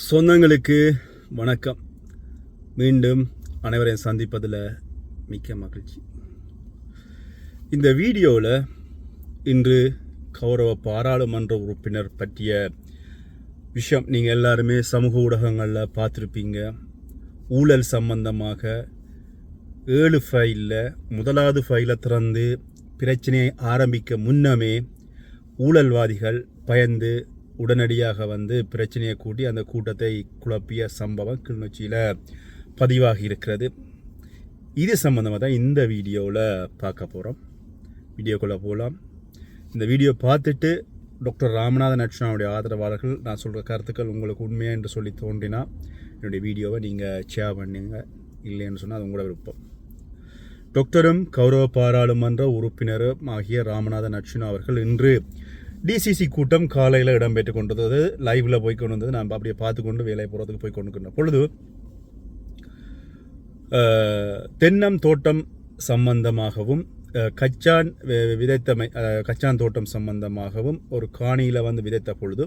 சொந்தங்களுக்கு வணக்கம். மீண்டும் அனைவரையும் சந்திப்பதில் மிக்க மகிழ்ச்சி. இந்த வீடியோவில் இன்று கௌரவ பாராளுமன்ற உறுப்பினர் பற்றிய விஷயம் நீங்கள் எல்லாருமே சமூக ஊடகங்களில் பார்த்துருப்பீங்க. ஊழல் சம்பந்தமாக 7 ஃபைலில் முதலாவது ஃபைலை திறந்து பிரச்சனையை ஆரம்பிக்க முன்னமே ஊழல்வாதிகள் பயந்து உடனடியாக பிரச்சனையை கூட்டி அந்த கூட்டத்தை குழப்பிய சம்பவம் கிளிநொச்சியில் பதிவாகி இருக்கிறது. இது சம்பந்தமாக தான் இந்த வீடியோவில் பார்க்க போகிறோம். வீடியோக்குள்ளே போகலாம். இந்த வீடியோ பார்த்துட்டு டாக்டர் ராமநாதன் அர்ச்சுனாவுடைய ஆதரவாளர்கள் நான் சொல்கிற கருத்துக்கள் உங்களுக்கு உண்மையாக என்று சொல்லி தோன்றினா என்னுடைய வீடியோவை நீங்கள் ஷேர் பண்ணுங்க. இல்லைன்னு சொன்னால் அது உங்களோட விருப்பம். டாக்டரும் கௌரவ பாராளுமன்ற உறுப்பினரும் ஆகிய ராமநாதன் அர்ச்சுனா அவர்கள் இன்று டிசிசி கூட்டம் காலையில் இடம்பெற்று கொண்டது. லைவில் போய் கொண்டு வந்தது. நான் அப்படியே பார்த்து கொண்டு வேலை போகிறதுக்கு போய் கொண்டு பொழுது தென்னம் தோட்டம் சம்பந்தமாகவும் கச்சான் தோட்டம் சம்பந்தமாகவும் ஒரு காணியில் விதைத்த பொழுது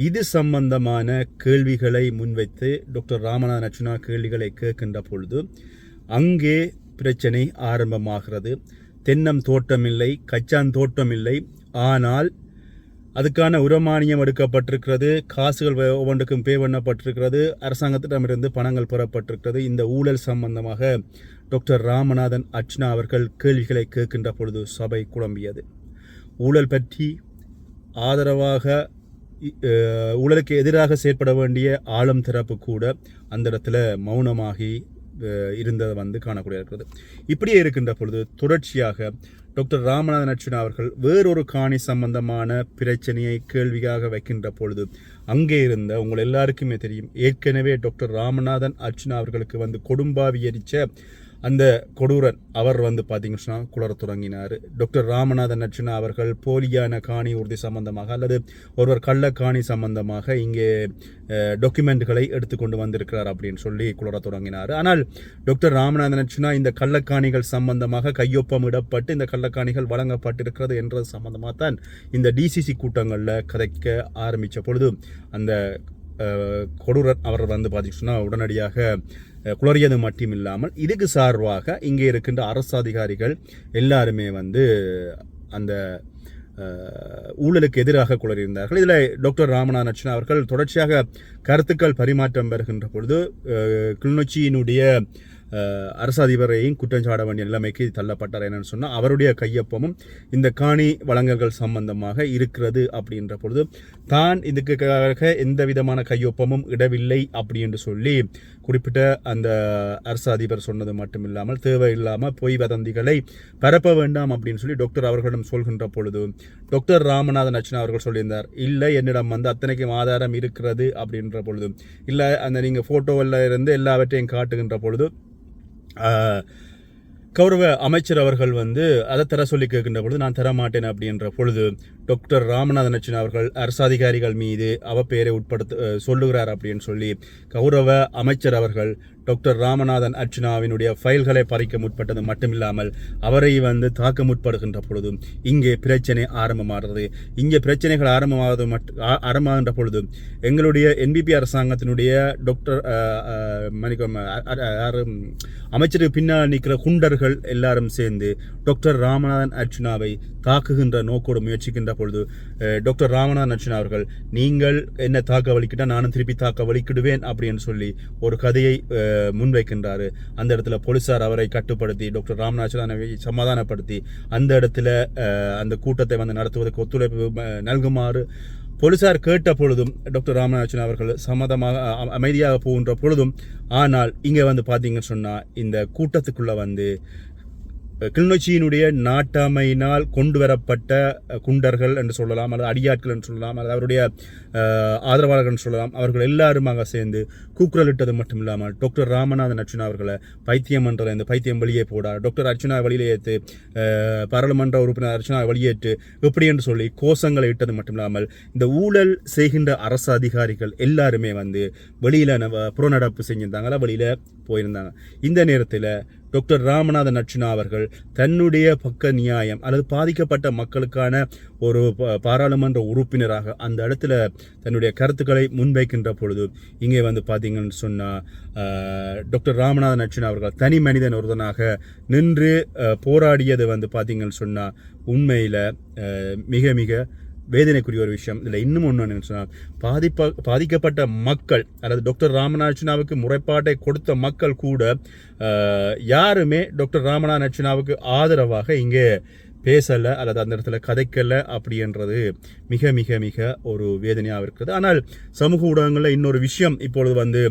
இது சம்பந்தமான கேள்விகளை முன்வைத்து டாக்டர் ராமநாதன் அர்ச்சுனா கேள்விகளை கேட்கின்ற பொழுது அங்கே பிரச்சனை ஆரம்பமாகிறது. தென்னம் தோட்டம் இல்லை, கச்சான் தோட்டம் இல்லை, ஆனால் அதுக்கான உரமானியம் எடுக்கப்பட்டிருக்கிறது, காசுகள் ஒவ்வொன்றுக்கும் பே பண்ணப்பட்டிருக்கிறது, அரசாங்கத்திடமிருந்து பணங்கள் பெறப்பட்டிருக்கிறது. இந்த ஊழல் சம்பந்தமாக டாக்டர் ராமநாதன் அர்ச்சுனா அவர்கள் கேள்விகளை கேட்கின்ற பொழுது சபை குழம்பியது. ஊழல் பற்றி ஆதரவாக ஊழலுக்கு எதிராக செயற்பட வேண்டிய ஆளும் தரப்பு கூட அந்த இடத்துல மௌனமாகி இருந்ததை காணக்கூடிய இருக்கிறது. இப்படியே இருக்கின்ற பொழுது தொடர்ச்சியாக டாக்டர் ராமநாதன் அர்ச்சுனா அவர்கள் வேறொரு காணி சம்பந்தமான பிரச்சனையை கேள்வியாக வைக்கின்ற பொழுது அங்கே இருந்த உங்கள் எல்லாருக்குமே தெரியும், ஏற்கனவே டாக்டர் ராமநாதன் அர்ச்சுனா அவர்களுக்கு கொடும்பாவி எரிச்ச அந்த கொடூரன் அவர் பார்த்தீங்கன்னா குளர தொடங்கினார். டாக்டர் ராமநாதன் அர்ச்சுனா அவர்கள் போலியான காணி உறுதி சம்பந்தமாக அல்லது ஒருவர் கள்ள காணி சம்பந்தமாக இங்கே டாக்குமெண்ட்களை எடுத்துக்கொண்டு வந்திருக்கிறார் அப்படின்னு சொல்லி குளர தொடங்கினார். ஆனால் டாக்டர் ராமநாதன் அர்ச்சுனா இந்த கள்ளக்காணிகள் சம்பந்தமாக கையொப்பம் இடப்பட்டு இந்த கள்ளக்காணிகள் வழங்கப்பட்டிருக்கிறது என்றது சம்பந்தமாக தான் இந்த டிசிசி கூட்டங்களில் கதைக்க ஆரம்பித்த பொழுது அந்த கொடூரன் அவர் பார்த்தீங்கன்னா உடனடியாக குளறியது மட்டும் இல்லாமல் இதுக்கு சார்பாக இங்கே இருக்கின்ற அரசு அதிகாரிகள் எல்லாருமே அந்த ஊழலுக்கு எதிராக குளறியிருந்தார்கள். இதில் டாக்டர் ராமநாதன் அர்ச்சுனா அவர்கள் தொடர்ச்சியாக கருத்துக்கள் பரிமாற்றம் பெறுகின்ற பொழுது கிளிநொச்சியினுடைய அரசு அதிபரையும் குற்றம் சாட வேண்டிய நிலைமைக்கு தள்ளப்பட்டார். என்னன்னு சொன்னால் அவருடைய கையொப்பமும் இந்த காணி வழங்கல்கள் சம்பந்தமாக இருக்கிறது அப்படின்ற பொழுது தான் இதுக்காக எந்த விதமான கையொப்பமும் இடவில்லை அப்படி என்று சொல்லி குறிப்பிட்ட அந்த அரசு அதிபர் சொன்னது மட்டும் இல்லாமல் தேவையில்லாமல் பொய் வதந்திகளை பரப்ப வேண்டாம் அப்படின்னு சொல்லி டாக்டர் அவர்களிடம் சொல்கின்ற பொழுது டாக்டர் ராமநாதன் அர்ச்சுனா அவர்கள் சொல்லியிருந்தார், இல்லை என்னிடம் அத்தனைக்கும் ஆதாரம் இருக்கிறது அப்படின்ற பொழுது, இல்லை அந்த நீங்கள் ஃபோட்டோவில் இருந்து எல்லாவற்றையும் காட்டுகின்ற பொழுது கௌரவ அமைச்சர் அவர்கள் அதை தர சொல்லி கேட்கின்ற பொழுது நான் தரமாட்டேன் அப்படின்ற பொழுது டாக்டர் ராமநாதன் அர்ச்சுனா அவர்கள் அரசு அதிகாரிகள் மீது அவப்பெயரை சொல்லுகிறார் அப்படின்னு சொல்லி கௌரவ அமைச்சர் அவர்கள் டாக்டர் ராமநாதன் அர்ச்சுனாவினுடைய ஃபைல்களை பறிக்க முற்பட்டது மட்டுமில்லாமல் அவரை தாக்க முற்படுகின்ற பொழுதும் இங்கே பிரச்சனை ஆரம்பமாகிறது. இங்கே பிரச்சனைகள் ஆரம்பமாகின்ற பொழுது எங்களுடைய என்பிபி அரசாங்கத்தினுடைய டாக்டர் அமைச்சருக்கு பின்னால் நிற்கிற குண்டர்கள் எல்லாரும் சேர்ந்து டாக்டர் ராமநாதன் அர்ச்சுனாவை தாக்குகின்ற நோக்கோடு முயற்சிக்கின்ற பொழுது டாக்டர் ராமநாதன் அர்ச்சுனா அவர்கள் நீங்கள் என்ன தாக்க வலிக்கிட்டா நானும் திருப்பி தாக்க வலிக்கிடுவேன் அப்படின்னு சொல்லி ஒரு கதையை முன்வைக்கின்றாரு. அந்த இடத்துல போலீசார் அவரை கட்டுப்படுத்தி டாக்டர் ராமநாதனை சமாதானப்படுத்தி அந்த இடத்துல அந்த கூட்டத்தை நடத்துவதற்கு ஒத்துழைப்பு நல்குமாறு போலீசார் கேட்ட பொழுதும் டாக்டர் ராமநாதன் அவர்கள் அமைதியாக போகின்ற பொழுதும், ஆனால் இங்கே பார்த்தீங்கன்னு சொன்னால் இந்த கூட்டத்துக்குள்ள கிளிநொச்சியினுடைய நாட்டாமையினால் கொண்டு வரப்பட்ட குண்டர்கள் என்று சொல்லலாம், அல்லது அடியாட்கள் என்று சொல்லலாம், அல்லது அவருடைய ஆதரவாளர்கள் என்று சொல்லலாம், அவர்கள் எல்லாருமாக சேர்ந்து கூக்குரலிட்டது மட்டும் இல்லாமல் டாக்டர் ராமநாதன் அர்ச்சுனா அவர்களை பைத்தியம் என்ற இந்த பைத்தியம் வெளியே போடார், டாக்டர் அர்ச்சுனா வெளியேற்று, பாராளுமன்ற உறுப்பினர் அர்ச்சுனா வெளியேற்று எப்படி என்று சொல்லி கோஷங்களை இட்டது மட்டும் இல்லாமல் இந்த ஊழல் செய்கின்ற அரசு அதிகாரிகள் எல்லாருமே வெளியில் புறநடப்பு செஞ்சிருந்தாங்களா, வெளியில் போயிருந்தாங்க. இந்த நேரத்தில் டாக்டர் ராமநாதன் அர்ச்சுனா அவர்கள் தன்னுடைய பக்க நியாயம் அல்லது பாதிக்கப்பட்ட மக்களுக்கான ஒரு பாராளுமன்ற உறுப்பினராக அந்த இடத்துல தன்னுடைய கருத்துக்களை முன்வைக்கின்ற பொழுது இங்கே வந்து பார்த்தீங்கன்னு சொன்னால் டாக்டர் ராமநாதன் அர்ச்சுனா அவர்கள் தனி மனிதன் ஒருவனாக நின்று போராடியது வந்து பார்த்தீங்கன்னு சொன்னால் உண்மையில் மிக மிக வேதனைக்குரிய ஒரு விஷயம். இதில் இன்னும் ஒன்று என்னன்னு சொன்னால் பாதிக்கப்பட்ட மக்கள் அல்லது டாக்டர் ராமநாதன் அர்ச்சுனாவுக்கு முறைப்பாட்டை கொடுத்த மக்கள் கூட யாருமே டாக்டர் ராமநாதன் அர்ச்சுனாவுக்கு ஆதரவாக இங்கே பேசலை அல்லது அந்த இடத்துல கதைக்கலை அப்படின்றது மிக மிக மிக ஒரு வேதனையாக இருக்கிறது. ஆனால் சமூக ஊடகங்களில் இன்னொரு விஷயம் இப்பொழுது வந்து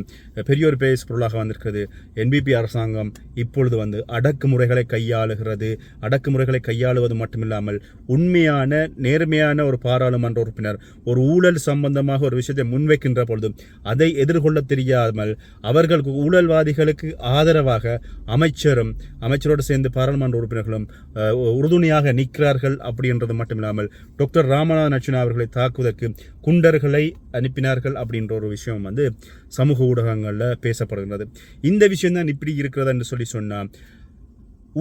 பெரிய ஒரு பேசு பொருளாக வந்திருக்கிறது. என்பிபி அரசாங்கம் இப்பொழுது வந்து அடக்குமுறைகளை கையாளுகிறது. அடக்குமுறைகளை கையாளுவது மட்டுமில்லாமல் உண்மையான நேர்மையான ஒரு பாராளுமன்ற உறுப்பினர் ஒரு ஊழல் சம்பந்தமாக ஒரு விஷயத்தை முன்வைக்கின்ற பொழுது அதை எதிர்கொள்ள தெரியாமல் அவர்கள் ஊழல்வாதிகளுக்கு ஆதரவாக அமைச்சரோடு சேர்ந்து பாராளுமன்ற உறுப்பினர்களும் உறுதுணையாக நிற்கிறார்கள் அப்படின்றது மட்டுமில்லாமல் டாக்டர் ராமநாதன் அர்ச்சுனா அவர்களை தாக்குவதற்கு குண்டர்களை அனுப்பினார்கள் அப்படின்ற ஒரு விஷயம் வந்து சமூக ஊடகங்களில் பேசப்படுகிறது. இந்த விஷயம் தான் இப்படி இருக்கிறதா என்று சொன்னால்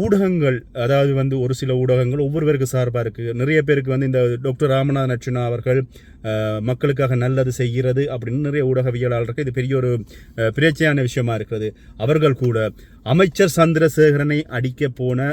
ஊடகங்கள் அதாவது வந்து ஒரு சில ஊடகங்கள் ஒவ்வொருவருக்கு சார்பாக இருக்குது. நிறைய பேருக்கு வந்து இந்த டாக்டர் ராமநாதன் அர்ச்சுனா அவர்கள் மக்களுக்காக நல்லது செய்கிறது அப்படின்னு நிறைய ஊடகவியலாளருக்கு இது பெரிய ஒரு பிரச்சனையான விஷயமா இருக்கிறது. அவர்கள் கூட அமைச்சர் சந்திரசேகரனை அடிக்க போன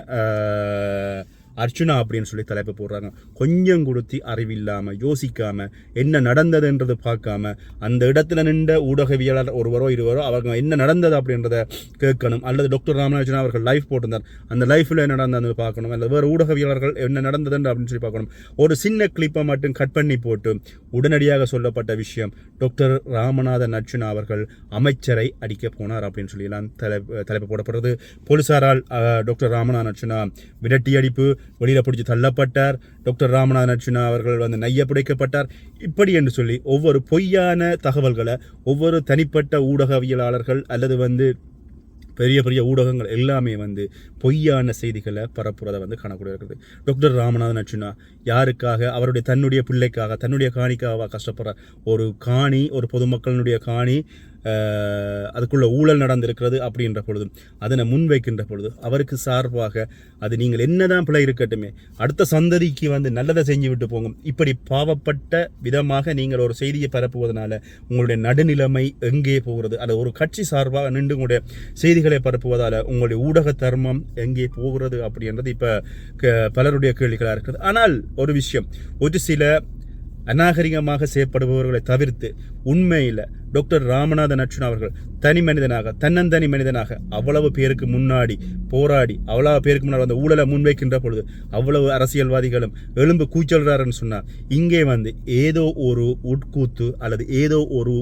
அர்ச்சுனா அப்படின்னு சொல்லி தலைப்பு போடுறாங்க. கொஞ்சம் கொடுத்து அறிவில்லாமல் யோசிக்காமல் என்ன நடந்ததுன்றது பார்க்காம அந்த இடத்துல நின்ற ஊடகவியலாளர் ஒருவரோ இருவரோ அவங்க என்ன நடந்தது அப்படின்றத கேட்கணும். அல்லது டாக்டர் ராமநாதன் அவர்கள் லைஃப் போட்டிருந்தார் அந்த லைஃப்பில் என்ன நடந்தது பார்க்கணும். அல்லது வேறு ஊடகவியலாளர்கள் என்ன நடந்ததுன்னு அப்படின்னு சொல்லி பார்க்கணும். ஒரு சின்ன கிளிப்பை மட்டும் கட் பண்ணி போட்டு உடனடியாக சொல்லப்பட்ட விஷயம் டாக்டர் ராமநாதன் அர்ச்சுனா அவர்கள் அமைச்சரை அடிக்க போனார் அப்படின்னு சொல்லி தலைப்பு போடப்படுறது. போலீசாரால் டாக்டர் ராமநாதன் அர்ச்சுனா விரட்டி அடிப்பு, வெளியில் பிடிச்சி தள்ளப்பட்டார், டாக்டர் ராமநாதன் அர்ச்சுனா அவர்கள் வந்து நைய பிடிக்கப்பட்டார், இப்படி என்று சொல்லி ஒவ்வொரு பொய்யான தகவல்களை ஒவ்வொரு தனிப்பட்ட ஊடகவியலாளர்கள் அல்லது வந்து பெரிய பெரிய ஊடகங்கள் எல்லாமே வந்து பொய்யான செய்திகளை பரப்புறதை வந்து காணக்கூடிய இருக்குது. டாக்டர் ராமநாதன் அர்ச்சுனா யாருக்காக அவருடைய தன்னுடைய பிள்ளைக்காக தன்னுடைய காணிக்காக கஷ்டப்படுற ஒரு காணி ஒரு பொதுமக்களினுடைய காணி அதுக்குள்ள ஊழல் நடந்திருக்கிறது அப்படின்ற பொழுது அதனை முன்வைக்கின்ற பொழுது அவருக்கு சார்பாக அது நீங்கள் என்னதான் பிழை இருக்கட்டுமே அடுத்த சந்ததிக்கு வந்து நல்லதை செஞ்சு விட்டு போங்க. இப்படி பாவப்பட்ட விதமாக நீங்கள் ஒரு செய்தியை பரப்புவதனால உங்களுடைய நடுநிலைமை எங்கே போகிறது? அது ஒரு கட்சி சார்பாக நின்று உங்களுடைய செய்திகளை பரப்புவதால் உங்களுடைய ஊடக தர்மம் எங்கே போகிறது அப்படின்றது இப்போ பலருடைய கேள்விகளாக இருக்குது. ஆனால் ஒரு விஷயம், ஒரு சில அநாகரிகமாக செயற்படுபவர்களை தவிர்த்து உண்மையில் டாக்டர் ராமநாதன் அர்ச்சுனா அவர்கள் தனி மனிதனாக தன்னந்தனி மனிதனாக அவ்வளவு பேருக்கு முன்னாடி போராடி அவ்வளவு பேருக்கு முன்னாடி அந்த ஊழலை முன்வைக்கின்ற பொழுது அவ்வளவு அரசியல்வாதிகளும் எழும்பு கூச்சல்றாருன்னு சொன்னார். இங்கே வந்து ஏதோ ஒரு உட்கூத்து அல்லது ஏதோ ஒரு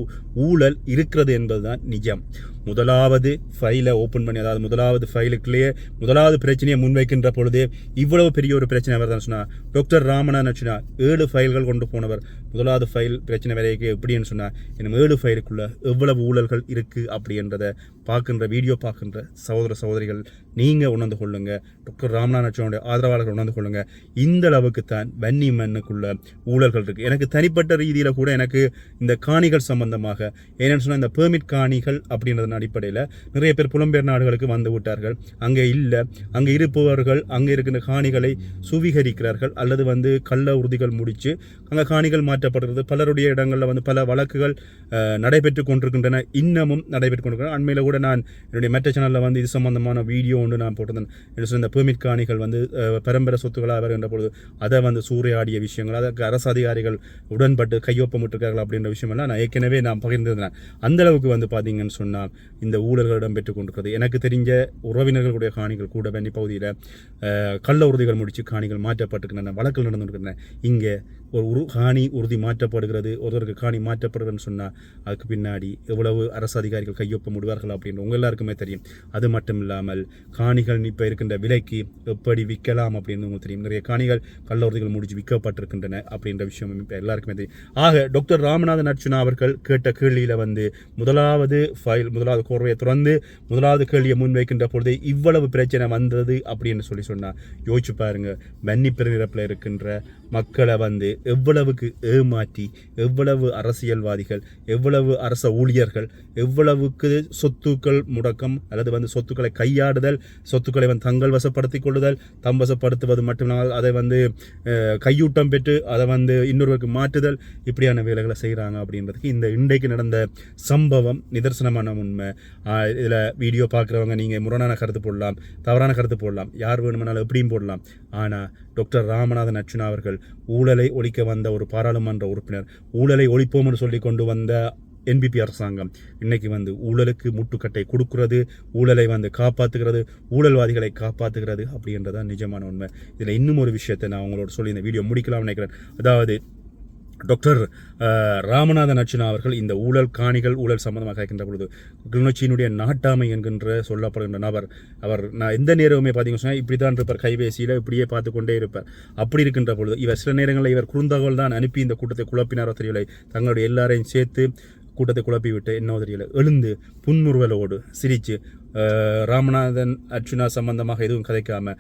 ஊழல் இருக்கிறது என்பதுதான் நிஜம். முதலாவது ஃபைலை ஓப்பன் பண்ணி அதாவது முதலாவது ஃபைலுக்குள்ளேயே முதலாவது பிரச்சனையை முன்வைக்கின்ற பொழுது இவ்வளவு பெரிய ஒரு பிரச்சனை வருதுன்னு சொன்னால் டாக்டர் ராமநாதன் அர்ச்சுனா 7 ஃபைல்கள் கொண்டு போனவர். முதலாவது ஃபைல் பிரச்சனை வரைக்கும் எப்படின்னு சொன்னால் இன்னும் 7 ஃபைலுக்குள்ள எவ்வளவு ஊழல்கள் இருக்குது அப்படின்றத பார்க்கின்ற வீடியோ பார்க்கின்ற சகோதரிகள் நீங்கள் உணர்ந்து கொள்ளுங்க. டாக்டர் ராமநாதன் அர்ச்சுனாவுடைய ஆதரவாளர்கள் உணர்ந்து கொள்ளுங்க. இந்த அளவுக்கு தான் வன்னி மண்ணுக்குள்ள ஊழல்கள் இருக்குது. எனக்கு தனிப்பட்ட ரீதியில் கூட எனக்கு இந்த காணிகள் சம்பந்தமாக ஏன்னு சொன்னால் இந்த பெர்மிட் காணிகள் அப்படின்றத அடிப்படையில் நிறைய பேர் புலம்பெயர் நாடுகளுக்கு வந்து விட்டார்கள். அங்கே இல்லை, அங்கே இருப்பவர்கள் அங்கே இருக்கின்ற காணிகளை சுவீகரிக்கிறார்கள் அல்லது வந்து கள்ள உறுதிகள் முடித்து அங்கே காணிகள் மாற்றப்படுகிறது. பலருடைய இடங்களில் வந்து பல வழக்குகள் நடைபெற்று கொண்டிருக்கின்றன, இன்னமும் நடைபெற்று கொண்டிருக்கின்றன. அண்மையில் கூட நான் என்னுடைய மெட்ட சேனலில் வந்து இது சம்பந்தமான வீடியோ ஒன்று நான் போட்டிருந்தேன். இந்த பெர்மிட் காணிகள் வந்து பரம்பரை சொத்துக்களாக வருகின்ற பொழுது அதை வந்து சூறையாடிய விஷயங்கள், அதற்கு அரசு அதிகாரிகள் உடன்பட்டு கையொப்பமிட்டிருக்கார்கள் அப்படின்ற விஷயமெல்லாம் நான் ஏற்கனவே நான் பகிர்ந்திருந்தேன். அந்த அளவுக்கு வந்து பார்த்தீங்கன்னு சொன்னால் இந்த ஊழல்கள் இடம்பெற்றுக் கொண்டிருக்கிறது. எனக்கு தெரிஞ்ச உறவினர்களுடைய காணிகள் கூட வன்னி பகுதியில் கள்ள உறுதிகள் முடித்து காணிகள் மாற்றப்பட்டிருக்கின்றன, வழக்குகள் நடந்துருக்கின்றன. இங்கே ஒரு காணி உறுதி மாற்றப்படுகிறது, ஒருவருக்கு காணி மாற்றப்படுகிறதுன்னு சொன்னால் அதுக்கு பின்னாடி எவ்வளவு அரசு அதிகாரிகள் கையொப்பம் விடுவார்கள் அப்படின்னு உங்கள் எல்லாருக்குமே தெரியும். அது மட்டும் இல்லாமல் காணிகள் இப்போ இருக்கின்ற விலைக்கு எப்படி விற்கலாம் அப்படின்னு உங்களுக்கு தெரியும். நிறைய காணிகள் கள்ள உறுதிகள் முடிச்சு விற்கப்பட்டிருக்கின்றன அப்படின்ற விஷயம் இப்போ எல்லாருக்குமே தெரியும். ஆக டாக்டர் ராமநாதன் அர்ச்சுனா அவர்கள் கேட்ட கேள்வியில் வந்து முதலாவது கோர்வையை திறந்து முதலாவது கேள்வியை முன்வைக்கின்ற பொழுது இவ்வளவு பிரச்சனை வந்தது அப்படின்னு சொன்னால் யோசிச்சு பாருங்க. வன்னி பெருநிரப்பில் இருக்கின்ற மக்களை வந்து எவ்வளவுக்கு ஏமாற்றி எவ்வளவு அரசியல்வாதிகள் எவ்வளவு அரச ஊழியர்கள் எவ்வளவுக்கு சொத்துக்கள் முடக்கம் அல்லது வந்து சொத்துக்களை கையாடுதல் சொத்துக்களை வந்து தங்கள் வசப்படுத்திக் கொள்ளுதல், தம் வசப்படுத்துவது மட்டுமில்லாமல் அதை வந்து கையூட்டம் பெற்று அதை வந்து இன்னொருவருக்கு மாற்றுதல், இப்படியான வேலைகளை செய்கிறாங்க அப்படின்றதுக்கு இந்த இன்றைக்கு நடந்த சம்பவம் நிதர்சனமான உண்மை. இதில் வீடியோ பார்க்குறவங்க நீங்கள் முரணான கருத்து போடலாம், தவறான கருத்து போடலாம், யார் வேணுமானாலும் எப்படியும் போடலாம். ஆனால் டாக்டர் ராமநாதன் அர்ச்சுனா அவர்கள் ஊழலை ஒழிக்க வந்த ஒரு பாராளுமன்ற உறுப்பினர், ஊழலை ஒழிப்போம் என்று சொல்லி கொண்டு வந்த NPP அரசாங்கம் இன்னைக்கு வந்து ஊழலுக்கு முட்டுக்கட்டை கொடுக்கிறது, ஊழலை வந்து காப்பாற்றுகிறது, ஊழல்வாதிகளை காப்பாற்றுகிறது அப்படின்றதான் நிஜமான உண்மை. இதில் இன்னும் ஒரு விஷயத்தை நான் உங்களோட சொல்லி இந்த வீடியோ முடிக்கலாம்னு நினைக்கிறேன். அதாவது டாக்டர் ராமநாதன் அர்ச்சுனா அவர்கள் இந்த ஊழல் காணிகள் ஊழல் சம்பந்தமாக கேட்கின்ற பொழுது கிளிநொச்சியினுடைய நாட்டாமை என்கின்ற சொல்லப்படுகின்ற நபர், அவர் நான் எந்த நேரமுமே பார்த்தீங்கன்னு சொன்னால் இப்படி தான் இருப்பார், கைபேசியில் இப்படியே பார்த்து கொண்டே இருப்பார். அப்படி இருக்கின்ற பொழுது இவர் சில நேரங்களில் இவர் குறுந்தகவல் தான் அனுப்பி இந்த கூட்டத்தை குழப்பினாரோ தெரியவில்லை, தங்களுடைய எல்லாரையும் சேர்த்து கூட்டத்தை குழப்பி விட்டு என்னவோ தெரியல எழுந்து புன்முறுவலோடு சிரித்து ராமநாதன் அர்ச்சுனா சம்பந்தமாக எதுவும் கதைக்காமல்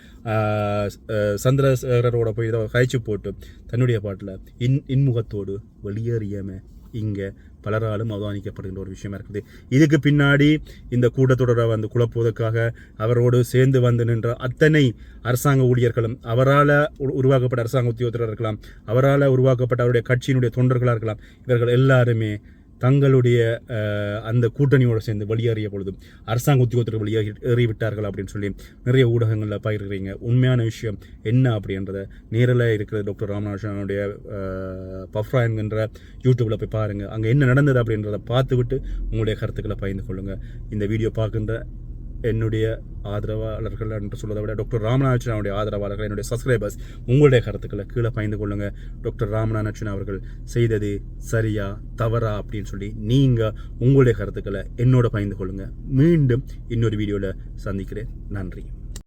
சந்திரசேகரோட போய் இதை கழிச்சு போட்டு தன்னுடைய பாட்டில் இன்முகத்தோடு வெளியேறியாமல் இங்கே பலராலும் அவதானிக்கப்படுகின்ற ஒரு விஷயமா இருக்குது. இதுக்கு பின்னாடி இந்த கூட்டத்தொடரை வந்து குழப்புவதற்காக அவரோடு சேர்ந்து வந்து நின்ற அத்தனை அரசாங்க ஊழியர்களும், அவரால் உருவாக்கப்பட்ட அரசாங்க உத்தியோகத்தராக இருக்கலாம், அவரால் உருவாக்கப்பட்ட அவருடைய கட்சியினுடைய தொண்டர்களாக இருக்கலாம், இவர்கள் எல்லாருமே தங்களுடைய அந்த கூட்டணியோடு சேர்ந்து வெளியேறிய பொழுதும் அரசாங்க உத்தியோகத்தில் வெளியேறிவிட்டார்கள் அப்படின்னு சொல்லி நிறைய ஊடகங்களில் பகிர்கிறீங்க. உண்மையான விஷயம் என்ன அப்படின்றத நேரில் இருக்கிற டாக்டர் ராமநாதனுடைய பஃப்ரா என்கின்ற யூடியூப்பில் போய் பாருங்கள். அங்கே என்ன நடந்தது அப்படின்றத பார்த்துவிட்டு உங்களுடைய கருத்துக்களை பகிர்ந்து கொள்ளுங்கள். இந்த வீடியோ பார்க்கின்ற என்னுடைய ஆதரவாளர்கள் என்று சொல்வதை விட டாக்டர் ராமநாதனுடைய ஆதரவாளர்கள், என்னுடைய சப்ஸ்கிரைபர்ஸ், உங்களுடைய கருத்துக்களை கீழே பகிர்ந்து கொள்ளுங்கள். டாக்டர் ராமநாதன் அவர்கள் செய்தது சரியா தவறா அப்படின்னு சொல்லி நீங்கள் உங்களுடைய கருத்துக்களை என்னோட பகிர்ந்து கொள்ளுங்கள். மீண்டும் இன்னொரு வீடியோவில் சந்திக்கிறேன். நன்றி.